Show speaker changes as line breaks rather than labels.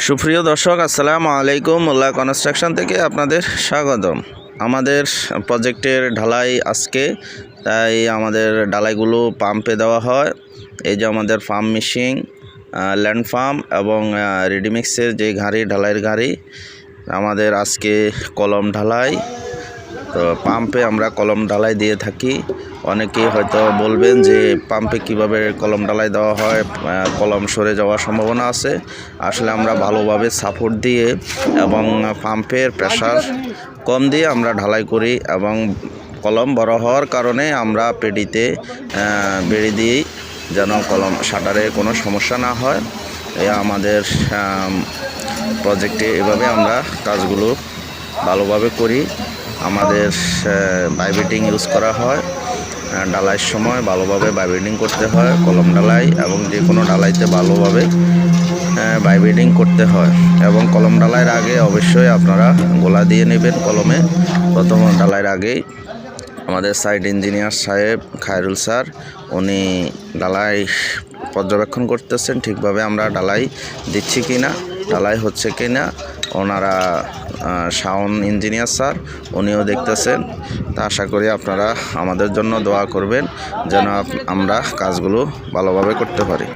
সুপ্রিয় দর্শক, আসসালামু আলাইকুম। মোল্লা কনস্ট্রাকশন থেকে আপনাদের স্বাগতম। আমাদের প্রজেক্টের ঢালাই আজকে, তাই আমাদের ঢালাইগুলো পাম্পে দেওয়া হয়। এই যে আমাদের ফার্ম মেশিন, ল্যান্ড ফার্ম এবং রেডিমিক্সের যে গাড়ি, ঢালাইয়ের গাড়ি, আমাদের আজকে কলম ঢালাই। তো পাম্পে আমরা কলম ঢালাই দিয়ে থাকি। অনেকেই হয়তো বলবেন যে পাম্পে কিভাবে কলম ঢালাই দেওয়া হয়, কলম সরে যাওয়ার সম্ভাবনা আছে। আসলে আমরা ভালোভাবে সাপোর্ট দিয়ে এবং পাম্পের প্রেশার কম দিয়ে আমরা ঢালাই করি এবং কলম বড় হওয়ার কারণে আমরা পেডিতে বেড়ে দিই যেন কলম শাটারে কোনো সমস্যা না হয়। আমাদের প্রজেক্টে এভাবে আমরা কাজগুলো ভালোভাবে করি। আমাদের ভাইব্রেটিং ইউজ করা হয়। ঢালাইয়ের সময় ভালোভাবে ভাইব্রেটিং করতে হয় কলম ঢালাই, এবং যে কোনো ঢালাইতে ভালোভাবে ভাইব্রেটিং করতে হয়। এবং কলম ঢালাইয়ের আগে অবশ্যই আপনারা গোলা দিয়ে নেবেন কলমে। প্রথম ঢালাইয়ের আগেই আমাদের সাইট ইঞ্জিনিয়ার সাহেব খায়রুল স্যার, উনি ঢালাই পর্যবেক্ষণ করতেছেন ঠিকভাবে আমরা ঢালাই দিচ্ছি কি না, ঢালাই হচ্ছে কি না। ওনারা শাওন ইঞ্জিনিয়ার স্যার, উনিও দেখতেছেন। তা আশা করি আপনারা আমাদের জন্য দোয়া করবেন যেন আমরা কাজগুলো ভালোভাবে করতে পারি।